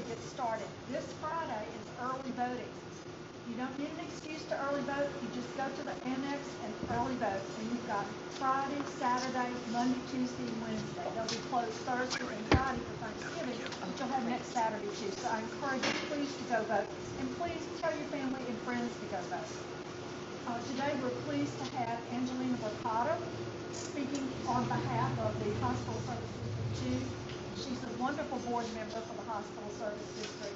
get started. This Friday is early voting. You don't need an excuse to early vote. You just go to the annex and early vote. And you've got Friday, Saturday, Monday, Tuesday, and Wednesday. They'll be closed Thursday and Friday for Thanksgiving, but you'll have next Saturday too. So I encourage you, please, to go vote. And please tell your family and friends to go vote. Today we're pleased to have Angelina Mercado speaking on behalf of the Hospital Service District 2. She's a wonderful board member for the Hospital Service District.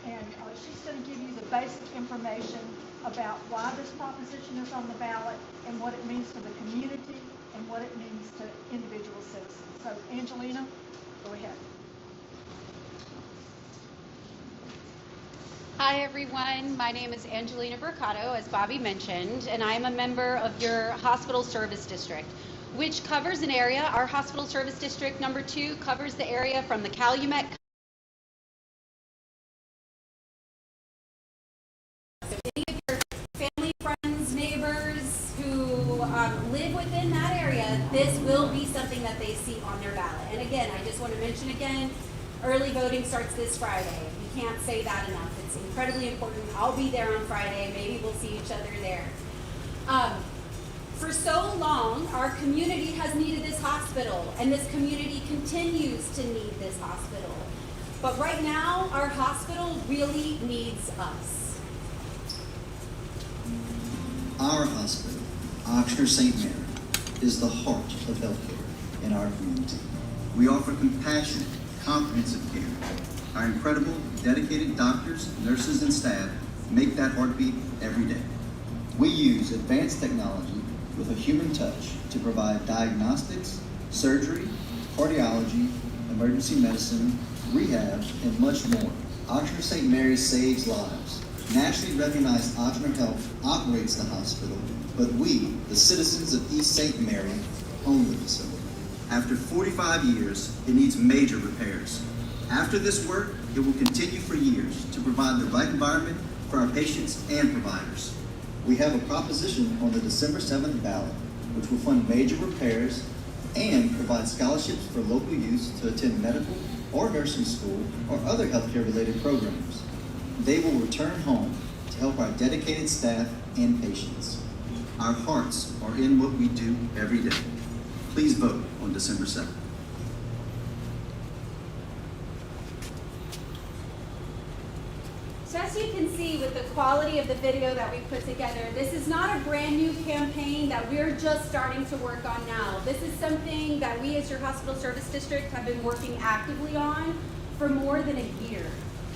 And she's going to give you the basic information about why this proposition is on the ballot and what it means to the community and what it means to individual citizens. So, Angelina, go ahead. Hi everyone, my name is Angelina Mercado, as Bobby mentioned, and I am a member of your Hospital Service District, which covers an area. Our Hospital Service District number 2 covers the area from the Calumet live within that area. This will be something that they see on their ballot. And again, I just want to mention again, early voting starts this Friday. We can't say that enough. It's incredibly important. I'll be there on Friday. Maybe we'll see each other there. For so long, our community has needed this hospital, and this community continues to need this hospital. But right now, our hospital really needs us. Our hospital, Ochsner St. Mary, is the heart of healthcare in our community. We offer compassionate, comprehensive care. Our incredible, dedicated doctors, nurses, and staff make that heartbeat every day. We use advanced technology with a human touch to provide diagnostics, surgery, cardiology, emergency medicine, rehab, and much more. Ochsner St. Mary saves lives. Nationally recognized Ochsner Health operates the hospital, but we, the citizens of East St. Mary, own the facility. After 45 years, it needs major repairs. After this work, it will continue for years to provide the right environment for our patients and providers. We have a proposition on the December 7th ballot, which will fund major repairs and provide scholarships for local youth to attend medical or nursing school or other healthcare-related programs. They will return home to help our dedicated staff and patients. Our hearts are in what we do every day. Please vote on December 7th. So as you can see with the quality of the video that we put together, this is not a brand new campaign that we're just starting to work on now. This is something that we as your Hospital Service District have been working actively on for more than a year.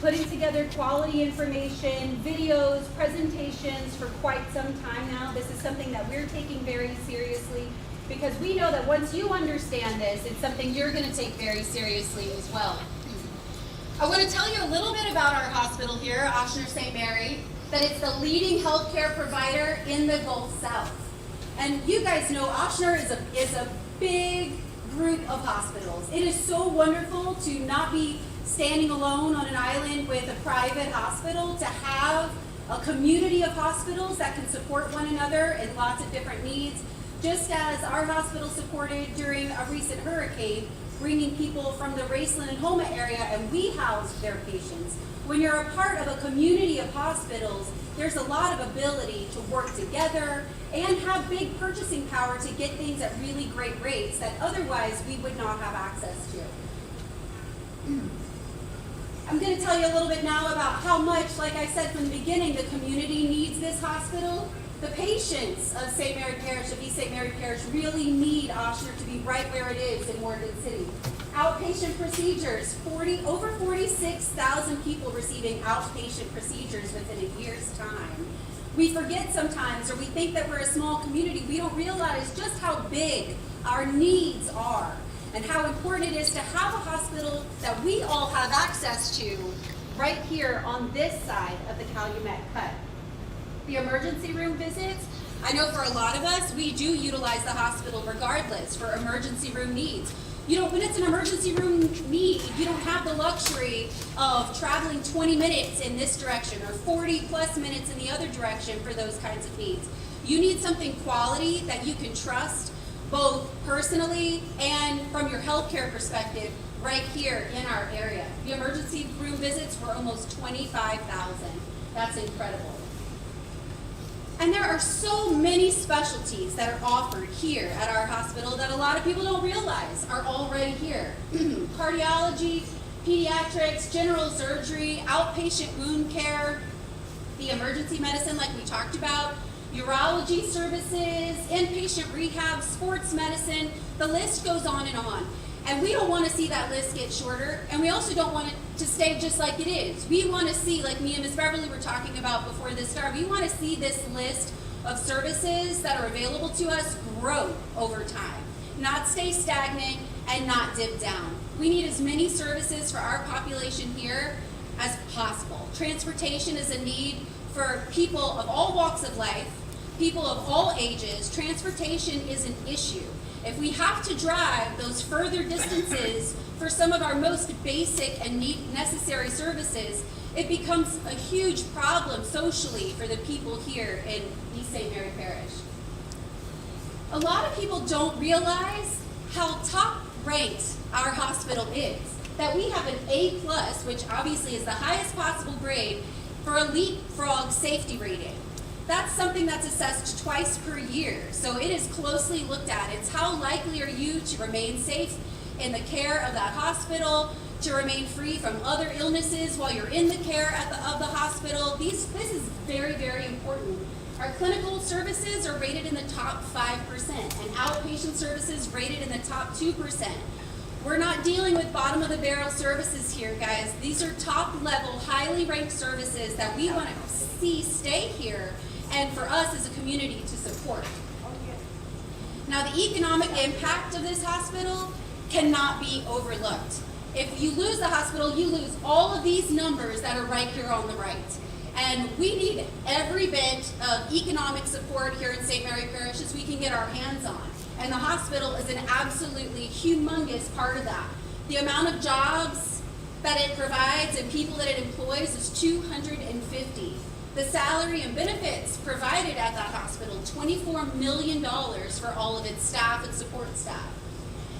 Putting together quality information, videos, presentations for quite some time now. This is something that we're taking very seriously because we know that once you understand this, it's something you're going to take very seriously as well. I want to tell you a little bit about our hospital here, Ochsner St. Mary, that it's the leading healthcare provider in the Gulf South. And you guys know Ochsner is a big group of hospitals. It is so wonderful to not be standing alone on an island with a private hospital, to have a community of hospitals that can support one another in lots of different needs, just as our hospital supported during a recent hurricane, bringing people from the Raceland and Homa area, and we housed their patients. When you're a part of a community of hospitals, there's a lot of ability to work together and have big purchasing power to get things at really great rates that otherwise we would not have access to. I'm going to tell you a little bit now about how much, like I said from the beginning, the community needs this hospital. The patients of St. Mary Parish, of East St. Mary Parish, really need Ochsner to be right where it is in Morgan City. Outpatient procedures, over 46,000 people receiving outpatient procedures within a year's time. We forget sometimes, or we think that we're a small community, we don't realize just how big our needs are and how important it is to have a hospital that we all have access to right here on this side of the Calumet Cut. The emergency room visits, I know for a lot of us, we do utilize the hospital regardless for emergency room needs. You know, when it's an emergency room need, you don't have the luxury of traveling 20 minutes in this direction or 40 plus minutes in the other direction for those kinds of needs. You need something quality that you can trust, both personally and from your healthcare perspective, right here in our area. The emergency room visits were almost 25,000. That's incredible. And there are so many specialties that are offered here at our hospital that a lot of people don't realize are already here. Cardiology, pediatrics, general surgery, outpatient wound care, the emergency medicine like we talked about, urology services, inpatient rehab, sports medicine, the list goes on. And we don't want to see that list get shorter, and we also don't want it to stay just like it is. We want to see, like me and Ms. Beverly were talking about before this started, we want to see this list of services that are available to us grow over time, not stay stagnant and not dip down. We need as many services for our population here as possible. Transportation is a need for people of all walks of life, people of all ages. Transportation is an issue. If we have to drive those further distances for some of our most basic and necessary services, it becomes a huge problem socially for the people here in East St. Mary Parish. A lot of people don't realize how top ranked our hospital is. That we have an A+, which obviously is the highest possible grade for a leapfrog safety rating. That's something that's assessed twice per year, so it is closely looked at. It's how likely are you to remain safe in the care of that hospital, to remain free from other illnesses while you're in the care of the hospital. This is very, very important. Our clinical services are rated in the top 5%, and outpatient services rated in the top 2%. We're not dealing with bottom of the barrel services here, guys. These are top level, highly ranked services that we want to see stay here and for us as a community to support. Now, the economic impact of this hospital cannot be overlooked. If you lose the hospital, you lose all of these numbers that are right here on the right. And we need every bit of economic support here in St. Mary Parish as we can get our hands on. And the hospital is an absolutely humongous part of that. The amount of jobs that it provides and people that it employs is 250. The salary and benefits provided at that hospital, $24 million for all of its staff and support staff.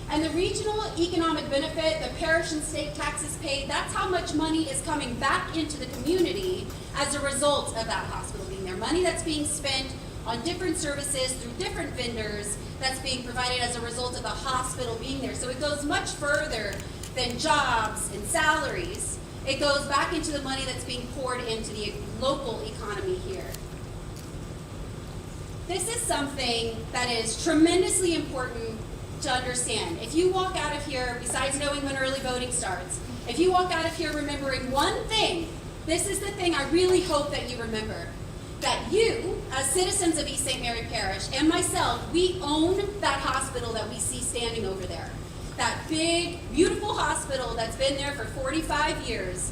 And the regional economic benefit, the parish and state taxes paid, that's how much money is coming back into the community as a result of that hospital being there. Money that's being spent on different services through different vendors that's being provided as a result of the hospital being there. So it goes much further than jobs and salaries. It goes back into the money that's being poured into the local economy here. This is something that is tremendously important to understand. If you walk out of here, besides knowing when early voting starts, if you walk out of here remembering one thing, this is the thing I really hope that you remember. That you, as citizens of East St. Mary Parish, and myself, we own that hospital that we see standing over there. That big, beautiful hospital that's been there for 45 years.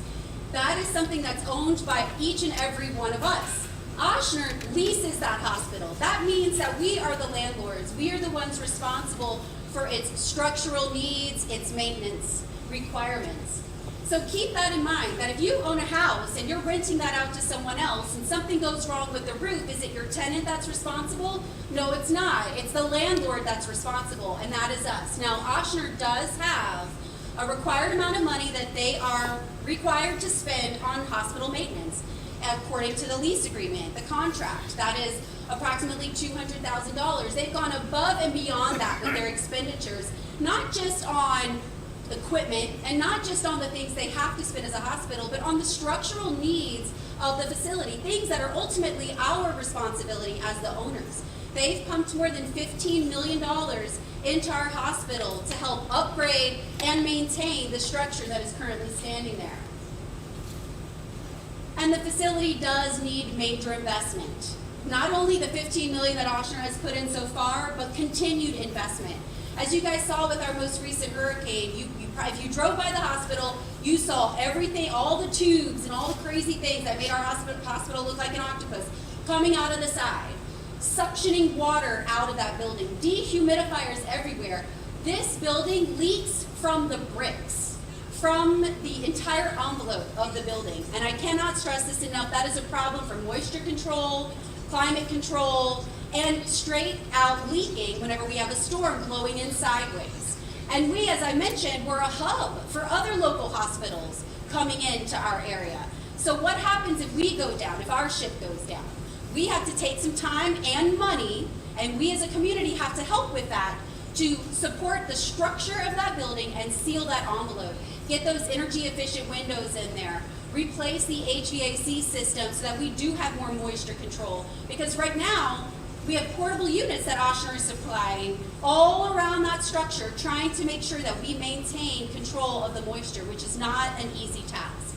That is something that's owned by each and every one of us. Ochsner leases that hospital. That means that we are the landlords. We are the ones responsible for its structural needs, its maintenance requirements. So keep that in mind, that if you own a house and you're renting that out to someone else and something goes wrong with the roof, is it your tenant that's responsible? No, it's not. It's the landlord that's responsible, and that is us. Now, Ochsner does have a required amount of money that they are required to spend on hospital maintenance, according to the lease agreement, the contract. That is approximately $200,000. They've gone above and beyond that with their expenditures, not just on equipment and not just on the things they have to spend as a hospital, but on the structural needs of the facility, things that are ultimately our responsibility as the owners. They've pumped more than $15 million into our hospital to help upgrade and maintain the structure that is currently standing there. And the facility does need major investment. Not only the $15 million that Ochsner has put in so far, but continued investment. As you guys saw with our most recent hurricane, if you drove by the hospital, you saw everything, all the tubes and all the crazy things that made our hospital look like an octopus coming out of the side, suctioning water out of that building, dehumidifiers everywhere. This building leaks from the bricks, from the entire envelope of the building. And I cannot stress this enough, that is a problem for moisture control, climate control, and straight out leaking whenever we have a storm blowing in sideways. And we, as I mentioned, we're a hub for other local hospitals coming into our area. So what happens if we go down, if our ship goes down? We have to take some time and money, and we as a community have to help with that to support the structure of that building and seal that envelope. Get those energy efficient windows in there. Replace the HVAC system so that we do have more moisture control. Because right now, we have portable units that Ochsner is supplying all around that structure, trying to make sure that we maintain control of the moisture, which is not an easy task.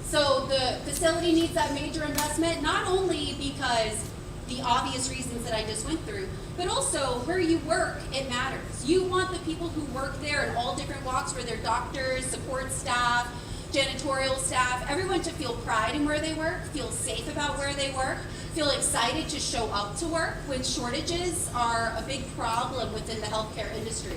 So the facility needs that major investment, not only because the obvious reasons that I just went through, but also where you work, it matters. You want the people who work there in all different walks, where they're doctors, support staff, janitorial staff, everyone to feel pride in where they work, feel safe about where they work, feel excited to show up to work when shortages are a big problem within the healthcare industry.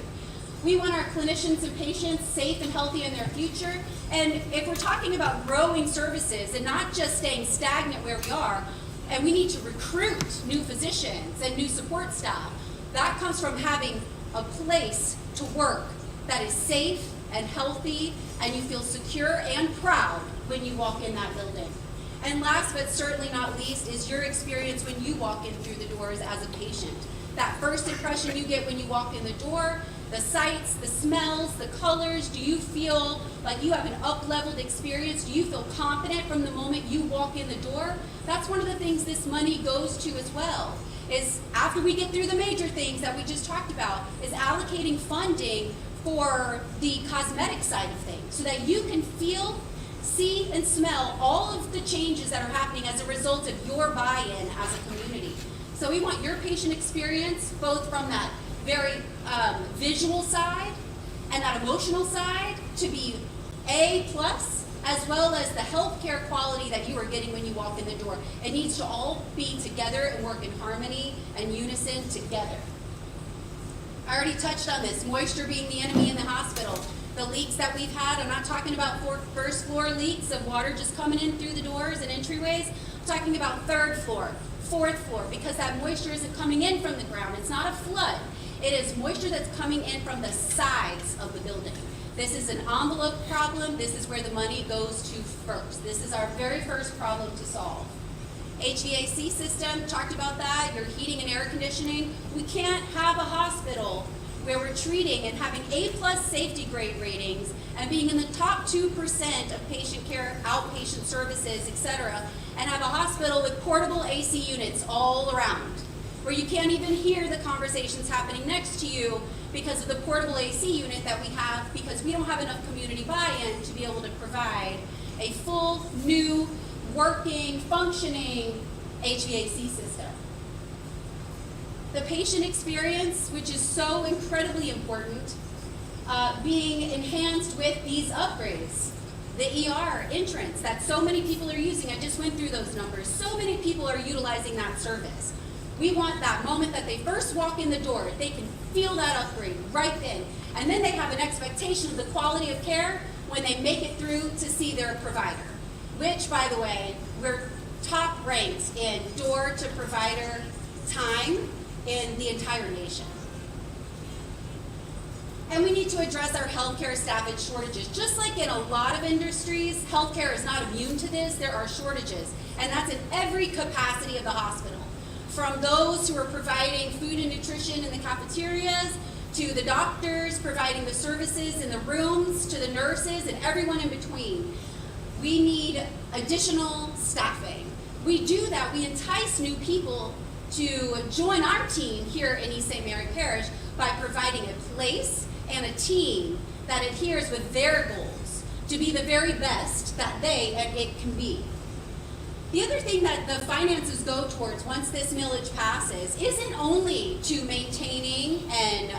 We want our clinicians and patients safe and healthy in their future. And if we're talking about growing services and not just staying stagnant where we are, and we need to recruit new physicians and new support staff, that comes from having a place to work that is safe and healthy, and you feel secure and proud when you walk in that building. And last but certainly not least is your experience when you walk in through the doors as a patient. That first impression you get when you walk in the door, the sights, the smells, the colors, do you feel like you have an up-leveled experience? Do you feel confident from the moment you walk in the door? That's one of the things this money goes to as well, is after we get through the major things that we just talked about, is allocating funding for the cosmetic side of things so that you can feel, see, and smell all of the changes that are happening as a result of your buy-in as a community. So we want your patient experience, both from that very visual side and that emotional side, to be A+, as well as the healthcare quality that you are getting when you walk in the door. It needs to all be together and work in harmony and unison together. I already touched on this, moisture being the enemy in the hospital. The leaks that we've had, I'm not talking about first floor leaks of water just coming in through the doors and entryways. I'm talking about third floor, fourth floor, because that moisture isn't coming in from the ground. It's not a flood. It is moisture that's coming in from the sides of the building. This is an envelope problem. This is where the money goes to first. This is our very first problem to solve. HVAC system, talked about that, your heating and air conditioning. We can't have a hospital where we're treating and having A+ safety grade ratings and being in the top 2% of patient care, outpatient services, etc., and have a hospital with portable AC units all around, where you can't even hear the conversations happening next to you because of the portable AC unit that we have, because we don't have enough community buy-in to be able to provide a full, new, working, functioning HVAC system. The patient experience, which is so incredibly important, being enhanced with these upgrades. The ER entrance that so many people are using, I just went through those numbers. So many people are utilizing that service. We want that moment that they first walk in the door, they can feel that upgrade right then. And then they have an expectation of the quality of care when they make it through to see their provider. Which, by the way, we're top ranked in door to provider time in the entire nation. And we need to address our healthcare staffing shortages. Just like in a lot of industries, healthcare is not immune to this. There are shortages, and that's in every capacity of the hospital. From those who are providing food and nutrition in the cafeterias, to the doctors providing the services in the rooms, to the nurses, and everyone in between. We need additional staffing. We do that, we entice new people to join our team here in East St. Mary Parish by providing a place and a team that adheres with their goals to be the very best that they and it can be. The other thing that the finances go towards once this millage passes isn't only to maintaining and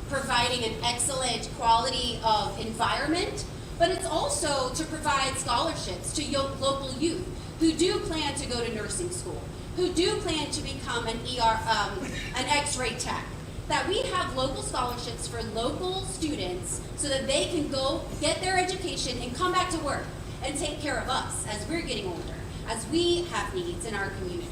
providing an excellent quality of environment, but it's also to provide scholarships to local youth who do plan to go to nursing school, who do plan to become an X-ray tech. That we have local scholarships for local students so that they can go get their education and come back to work and take care of us as we're getting older, as we have needs in our community.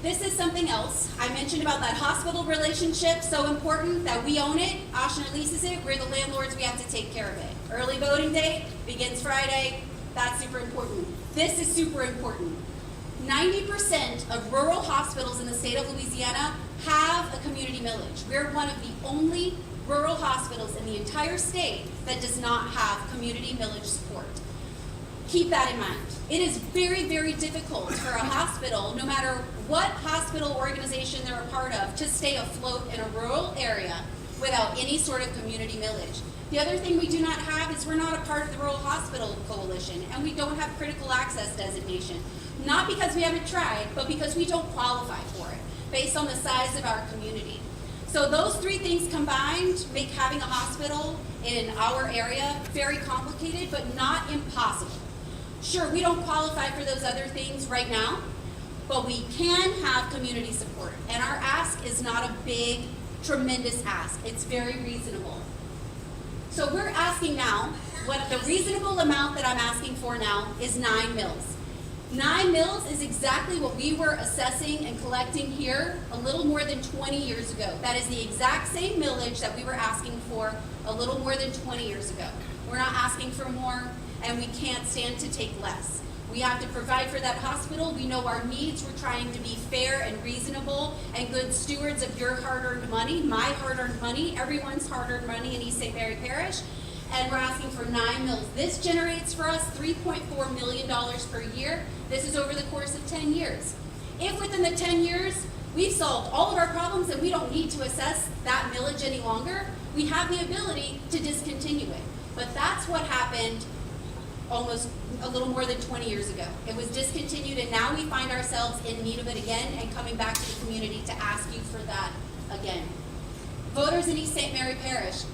This is something else. I mentioned about that hospital relationship, so important that we own it. Ochsner leases it. We're the landlords. We have to take care of it. Early voting date begins Friday. That's super important. This is super important. 90% of rural hospitals in the state of Louisiana have a community millage. We're one of the only rural hospitals in the entire state that does not have community millage support. Keep that in mind. It is very, very difficult for a hospital, no matter what hospital organization they're a part of, to stay afloat in a rural area without any sort of community millage. The other thing we do not have is we're not a part of the Rural Hospital Coalition, and we don't have critical access designation. Not because we haven't tried, but because we don't qualify for it, based on the size of our community. So those three things combined make having a hospital in our area very complicated, but not impossible. Sure, we don't qualify for those other things right now, but we can have community support. And our ask is not a big, tremendous ask. It's very reasonable. So we're asking now, what the reasonable amount that I'm asking for now is 9 mills. 9 mills is exactly what we were assessing and collecting here a little more than 20 years ago. That is the exact same millage that we were asking for a little more than 20 years ago. We're not asking for more, and we can't stand to take less. We have to provide for that hospital. We know our needs. We're trying to be fair and reasonable and good stewards of your hard-earned money, my hard-earned money, everyone's hard-earned money in East St. Mary Parish. And we're asking for 9 mills. This generates for us $3.4 million per year. This is over the course of 10 years. If within the 10 years we've solved all of our problems and we don't need to assess that millage any longer, we have the ability to discontinue it. But that's what happened almost a little more than 20 years ago. It was discontinued, and now we find ourselves in need of it again and coming back to the community to ask you for that again. Voters in East St. Mary Parish,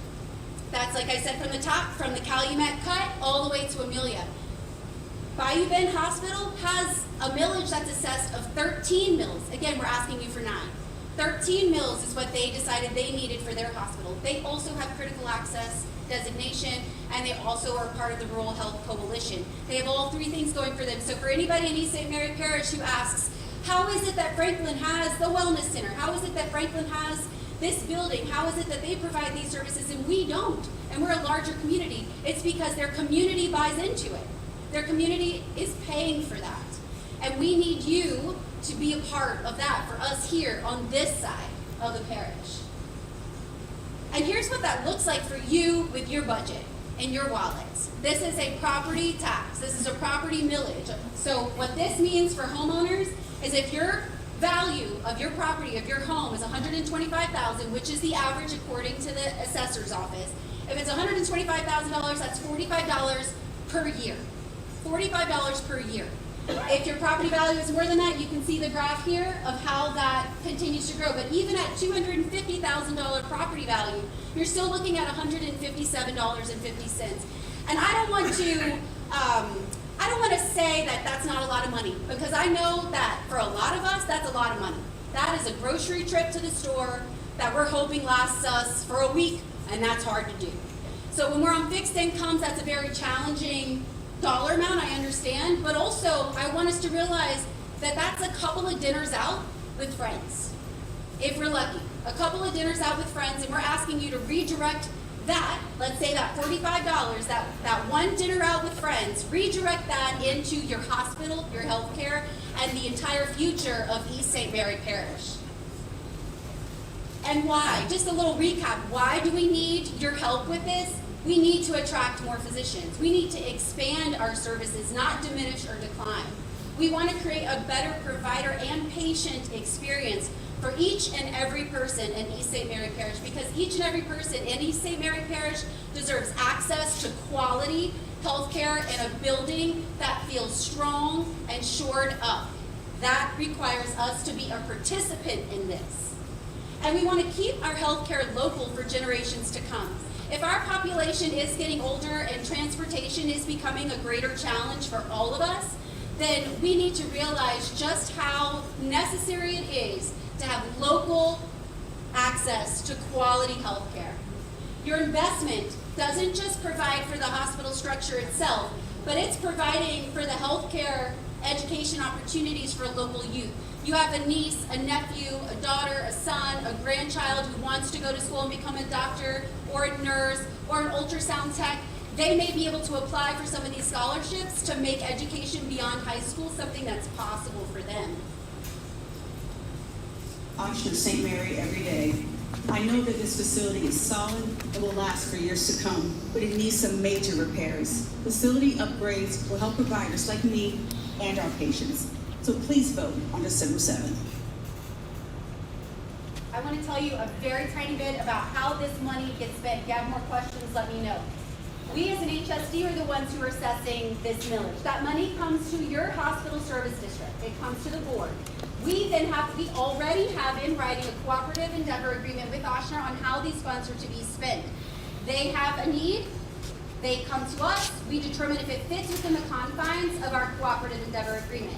that's, like I said from the top, from the Calumet Cut all the way to Amelia. Bayou Bend Hospital has a millage that's assessed of 13 mills. Again, we're asking you for 9. 13 mills is what they decided they needed for their hospital. They also have critical access designation, and they also are part of the Rural Health Coalition. They have all 3 things going for them. So for anybody in East St. Mary Parish who asks, how is it that Franklin has the Wellness Center? How is it that Franklin has this building? How is it that they provide these services and we don't? And we're a larger community. It's because their community buys into it. Their community is paying for that. And we need you to be a part of that for us here on this side of the parish. And here's what that looks like for you with your budget and your wallets. This is a property tax. This is a property millage. So what this means for homeowners is if your value of your property, of your home, is $125,000, which is the average according to the assessor's office. If it's $125,000, that's $45 per year. $45 per year. If your property value is more than that, you can see the graph here of how that continues to grow. But even at $250,000 property value, you're still looking at $157.50. And I don't want to say that that's not a lot of money, because I know that for a lot of us, that's a lot of money. That is a grocery trip to the store that we're hoping lasts us for a week, and that's hard to do. So when we're on fixed incomes, that's a very challenging dollar amount, I understand, but also I want us to realize that that's a couple of dinners out with friends, if we're lucky. A couple of dinners out with friends, and we're asking you to redirect that, let's say that $45, that one dinner out with friends, redirect that into your hospital, your health care, and the entire future of East St. Mary Parish. And why? Just a little recap. Why do we need your help with this? We need to attract more physicians. We need to expand our services, not diminish or decline. We want to create a better provider and patient experience for each and every person in East St. Mary Parish, because each and every person in East St. Mary Parish deserves access to quality health care in a building that feels strong and shored up. That requires us to be a participant in this. And we want to keep our health care local for generations to come. If our population is getting older and transportation is becoming a greater challenge for all of us, then we need to realize just how necessary it is to have local access to quality health care. Your investment doesn't just provide for the hospital structure itself, but it's providing for the health care education opportunities for local youth. You have a niece, a nephew, a daughter, a son, a grandchild who wants to go to school and become a doctor or a nurse or an ultrasound tech. They may be able to apply for some of these scholarships to make education beyond high school something that's possible for them. Ochsner St. Mary every day. I know that this facility is solid and will last for years to come, but it needs some major repairs. Facility upgrades will help providers like me and our patients. So please vote on December 7th. I want to tell you a very tiny bit about how this money gets spent. If you have more questions, let me know. We as an HSD are the ones who are assessing this millage. That money comes to your hospital service district. It comes to the board. We already have in writing a cooperative endeavor agreement with Ochsner on how these funds are to be spent. They have a need, they come to us, we determine if it fits within the confines of our cooperative endeavor agreement.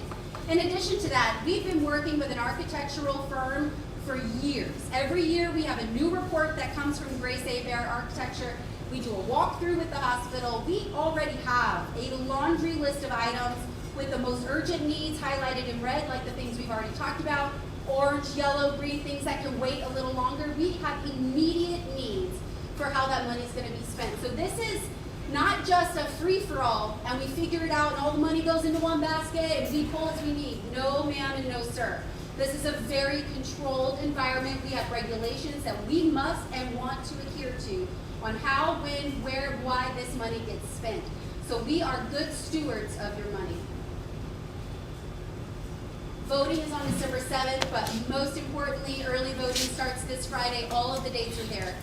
In addition to that, we've been working with an architectural firm for years. Every year we have a new report that comes from Grace Bear Architecture. We do a walkthrough with the hospital. We already have a laundry list of items with the most urgent needs highlighted in red, like the things we've already talked about, orange, yellow, green, things that can wait a little longer. We have immediate needs for how that money is going to be spent. So this is not just a free-for-all and we figure it out and all the money goes into one basket and we pull as we need. No ma'am and no sir. This is a very controlled environment. We have regulations that we must and want to adhere to on how, when, where, why this money gets spent. So we are good stewards of your money. Voting is on December 7th, but most importantly, early voting starts this Friday. All of the dates are there.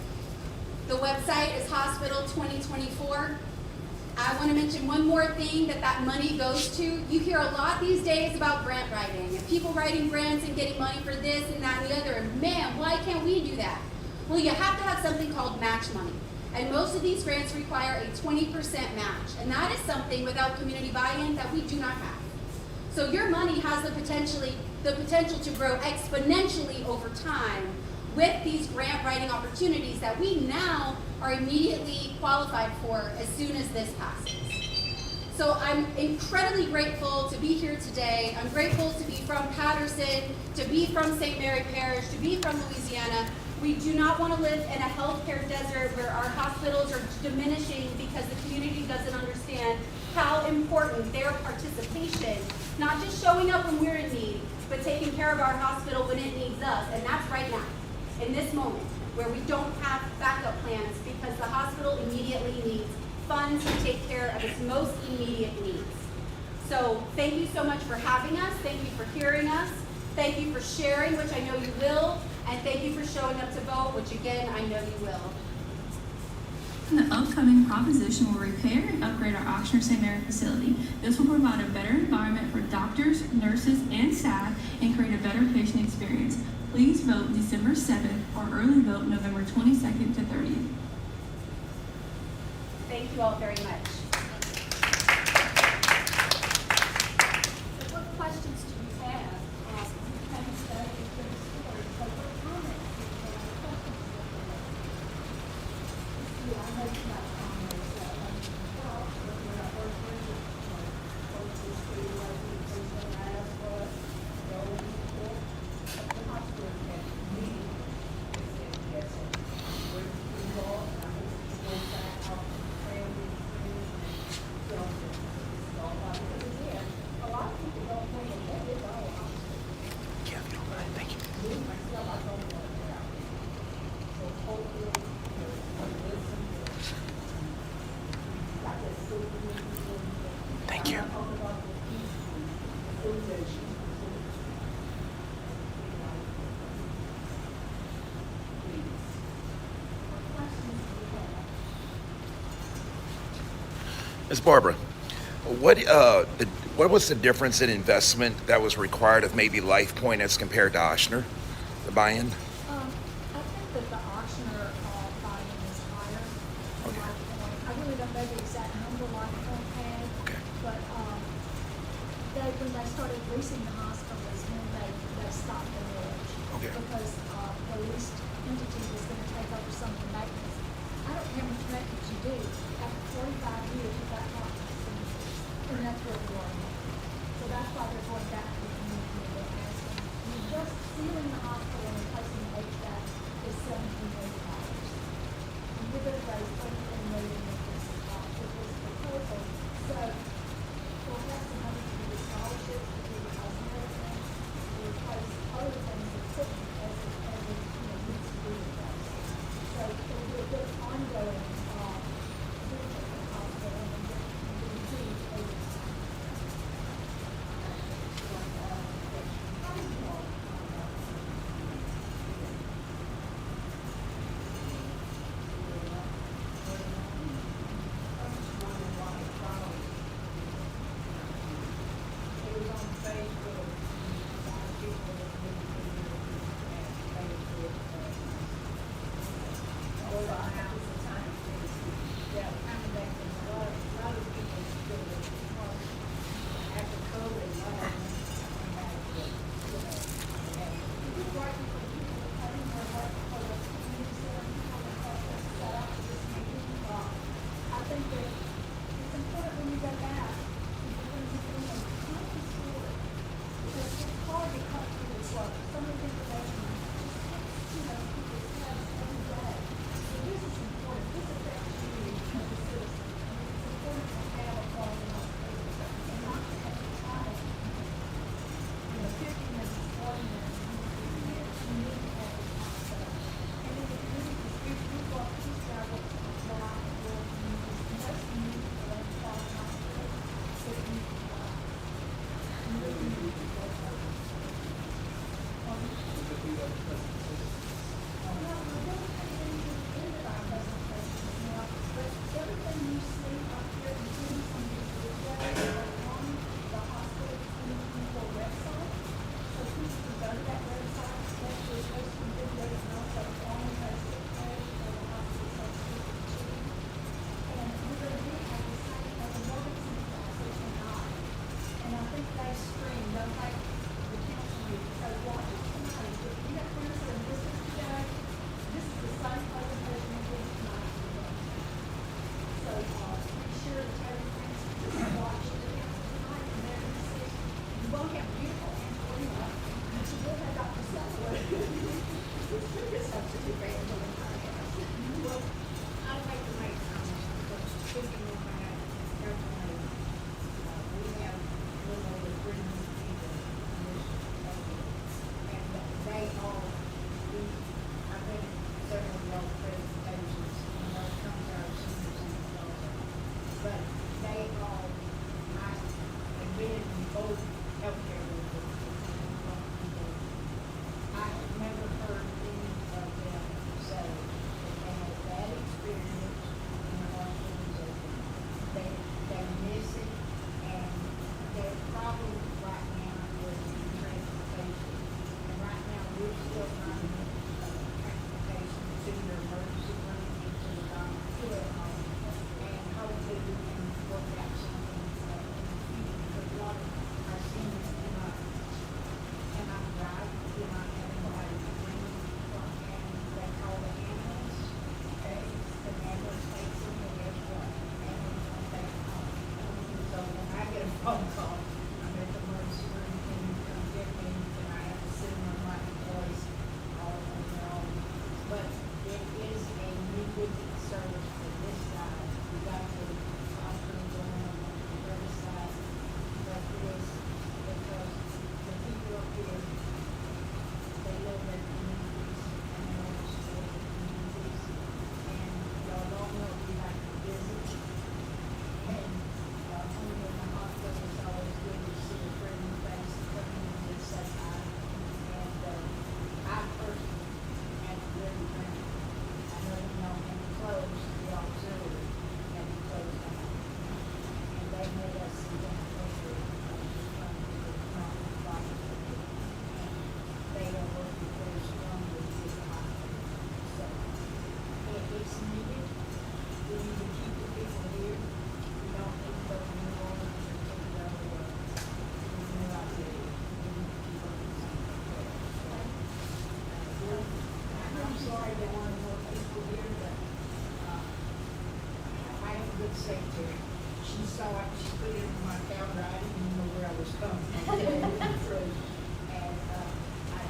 The website is Hospital 2024. I want to mention one more thing that money goes to. You hear a lot these days about grant writing and people writing grants and getting money for this and that and the other. And man, why can't we do that? Well, you have to have something called match money. And most of these grants require a 20% match. And that is something without community buy-in that we do not have. So your money has the potential to grow exponentially over time with these grant writing opportunities that we now are immediately qualified for as soon as this passes. So I'm incredibly grateful to be here today. I'm grateful to be from Patterson, to be from St. Mary Parish, to be from Louisiana. We do not want to live in a healthcare desert where our hospitals are diminishing because the community doesn't understand how important their participation, not just showing up when we're in need, but taking care of our hospital when it needs us. And that's right now, in this moment, where we don't have backup plans because the hospital immediately needs funds to take care of its most immediate needs. So thank you so much for having us. Thank you for hearing us. Thank you for sharing, which I know you will. And thank you for showing up to vote, which again, I know you will. The upcoming proposition will repair and upgrade our Ochsner St. Mary facility. This will provide a better environment for doctors, nurses, and staff and create a better patient experience. Please vote December 7th or early vote November 22nd to 30th. Thank you all very much. So what questions do you have? You haven't studied the story, so what comments do you have? Questions do you have? Yeah, I know you got comments. Well, when I first read it, this video, I think they said I asked for us, the old people at the hospital had meeting. They said, yes, and we're involved, and I hope it's going back out to family, friends, and children. It's all about, because again, a lot of people don't think that that is our hospital. Yeah, if you don't mind, thank you. Me, myself, I don't want to get out. So hopefully, listen, got that super. Thank you. Ms. Barbara, what was the difference in investment that was required of maybe LifePoint as compared to Ochsner, the buy-in? I think that the Ochsner buy-in is higher than Okay. LifePoint. I really don't know the exact number LifePoint had, Okay. but when they started leasing the hospital is when they stopped the millage. Okay. Because the leased entity was going to take over some of the maintenance. I don't care how much maintenance you do, after 45 years, you've got maintenance, and that's where we are now. So that's why they're going back to the community and they're asking just sealing the hospital and replacing the HVAC is $17,000. And you're gonna raise $33 million with this proposal. So we'll have some money to do scholarships, to do the cosmetic, to replace other things that couldn't as it needs to be replaced. So it'll be a good ongoing, benefit for the hospital and be over time. It was on Facebook, a lot of people that didn't put it and Facebook. All the house, the time, yeah, kind of back then, a lot of people still live in the park. After COVID, a lot of them came back to, and We're working for people, having their work for the community center, how the process is set up for this meeting. I think that it's important when you go back, when you're doing a common story, because it's hard to cut through this work. Some of the information just hits, people's heads every day. So this is important. This affects you as a citizen. And it's important to have a part in our paper and not to have to time. 50 minutes, 40 minutes, 50 minutes, you need to have this concept. And then the community, we've got these travels a lot of work communities, and that's the need for that part of hospital. So you need to, really need to go forward. No, I don't think anything ended our presentation now, but everything you see up here, including some of these videos, are on the hospital 2024 website. So people can go to that website, especially post some videos and also on the Facebook page for the hospital substitute chief. And we're gonna be at the same, at the Morganton classes tonight. And I think they stream, they'll take the council meeting, so watch us tonight. If you have friends that are listening today, this is the same presentation we did tonight. So, be sure to tell your friends to watch the council tonight, and they're gonna see, you won't have beautiful Angelina, but you will have Dr. Sutherland. It's pretty good substitute for Angelina, I guess. well, I'd like to make comments, because speaking with my definitely, we have a little over 300 people in this country, and they all, I've been in several of y'all presentations, and those come to our senior center also. But they all, I have been in both healthcare workers, I have never heard any of them say that they had a bad experience in the hospital. They miss it, and their problem right now is transportation. And right now, we're still trying to get transportation to your emergency room, to the doctor, and hopefully we can work out something in the future. Because a lot of our seniors cannot drive, cannot have anybody to bring them, and they call the ambulance, okay? The ambulance takes them, and guess what? The ambulance won't take them home. So when I get a phone call, I'm at the emergency room, can you come get me, and I have to sit on my voice all on their own. But it is a needed service for this side. We got the hospital going on the other side, but it is because the people up here, they live in communities, and they know the story of communities, and y'all don't know if you like to visit. And, only in the hospital, it's always good to see a friendly face, come in and just say hi. And, I personally had to really thank you. I know y'all had to close the auxiliary, had to close down. And they made us see that over, not fight. And they are working very strongly with the hospital. So, it's needed. We need to keep the people here. We don't need to go to New Orleans or take it over, new idea. We need to keep up the same way. I'm sorry there weren't more people here, but, I have a good secretary. She saw it, she put it in my calendar, I didn't even know where I was coming from. And, I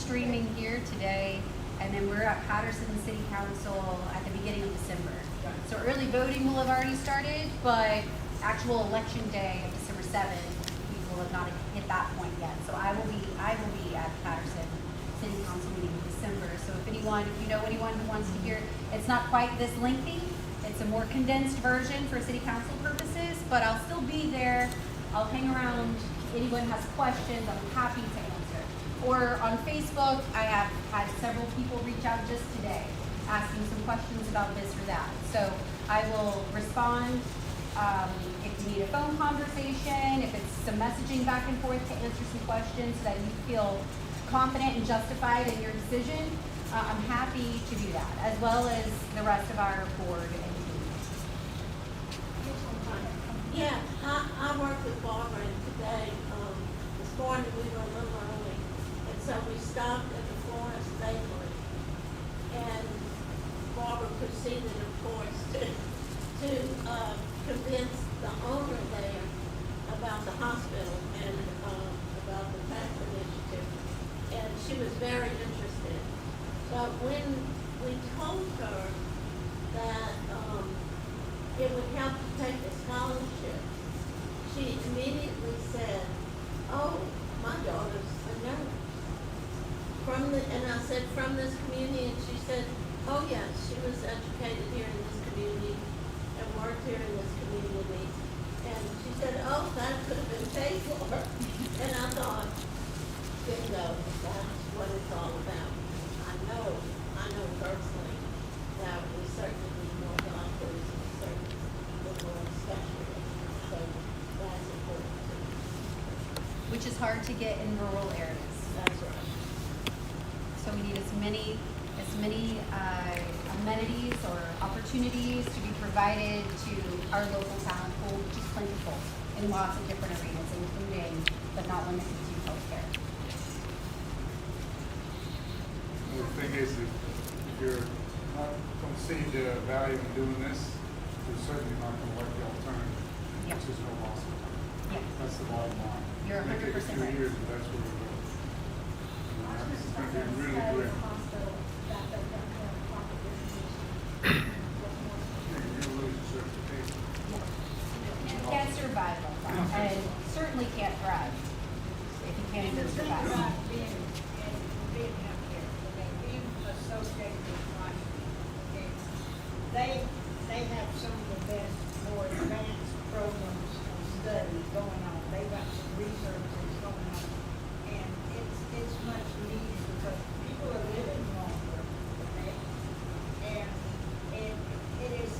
streaming here today, and then we're at Patterson City Council at the beginning of December. So early voting will have already started, but actual election day of December 7th, we will have not hit that point yet. So I will be at Patterson City Council meeting in December. So if you know anyone who wants to hear, it's not quite this lengthy. It's a more condensed version for city council purposes, but I'll still be there. I'll hang around. If anyone has questions, I'm happy to answer. Or on Facebook, I have had several people reach out just today asking some questions about this or that. So I will respond if you need a phone conversation, if it's some messaging back and forth to answer some questions so that you feel confident and justified in your decision. I'm happy to do that, as well as the rest of our board and team. Yeah, I worked with Barbara, and today, this morning we were a little early, and so we stopped at the Florence Bakery, and Barbara proceeded, of course, to convince the owner there about the hospital and about the tax initiative, and she was very interested. But when we told her that it would help to take a scholarship, she immediately said, "Oh, my daughter's a nurse." And I said, "From this community?" And she said, "Oh yes, she was educated here in this community and worked here in this community." And she said, "Oh, that could have been paid for." And I thought, bingo, that's what it's all about. I know personally that we certainly need more doctors and certainly more specialists. So that's important too. Which is hard to get in rural areas. That's right. So we need as many amenities or opportunities to be provided to our local talent pool, which is plentiful in lots of different arenas, including but not limited to healthcare. The thing is, if you're not going to see the value in doing this, you're certainly not going to like the alternative, Yeah. which is no loss of time. Yeah. That's the bottom line. You're Make it 100% 2 right. years, and that's where we go. And that's going to be really great. You're losing certification. You can't survive on that, and certainly can't thrive if you can't even survive. Being healthcare, okay, being associated with Washington, okay, they have some of the best, more advanced programs of study going on. They've got some research that's going on, and it's much needed because people are living longer, okay? And it is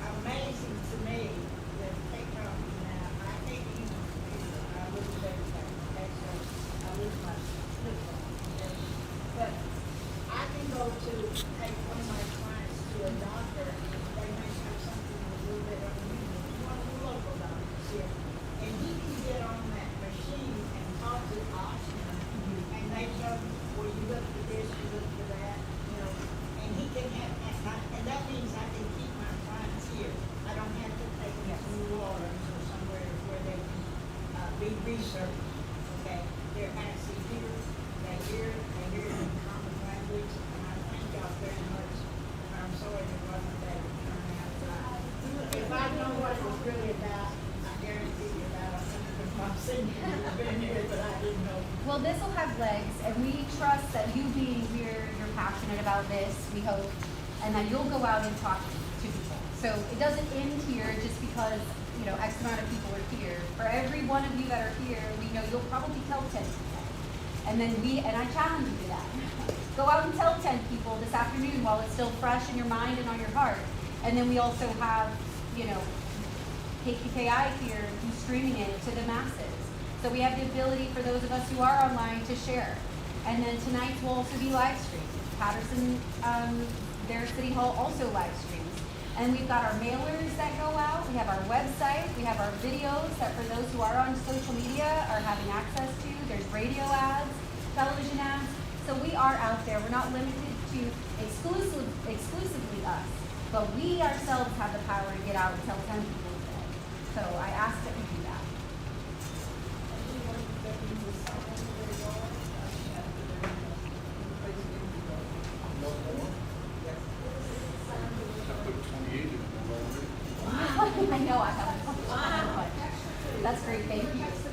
amazing to me that technology now, I can't even, I lose everything, okay, so I lose my flip phone, okay? But I can go to take one of my clients to a doctor, and they may have something a little bit unusual, one of the local doctors here, and he can get on that machine and talk to Ochsner, and they tell him, well, you look for this, you look for that, you know, and he can have, and that means I can keep my clients here. I don't have to take them to New Orleans or somewhere where they can be researched, okay? They're actually here, they hear it in common language, and I thank y'all very much. And I'm sorry it wasn't that turnout. If I know what it was really about, I guarantee you that I think it was my senior who've been here, but I didn't know. Well, this will have legs, and we trust that you being here, you're passionate about this, we hope, and that you'll go out and talk to people. So it doesn't end here just because, X amount of people are here. For every one of you that are here, we know you'll probably tell 10 people. And then I challenge you to that. Go out and tell 10 people this afternoon while it's still fresh in your mind and on your heart. And then we also have, KQKI here who's streaming it to the masses. So we have the ability for those of us who are online to share. And then tonight's will also be live streamed. Patterson, their city hall also live streams. And we've got our mailers that go out. We have our website. We have our videos that for those who are on social media are having access to. There's radio ads, television ads. So we are out there. We're not limited to exclusively us. But we ourselves have the power to get out and tell 10 people today. So I ask that we do that. That's great, thank you.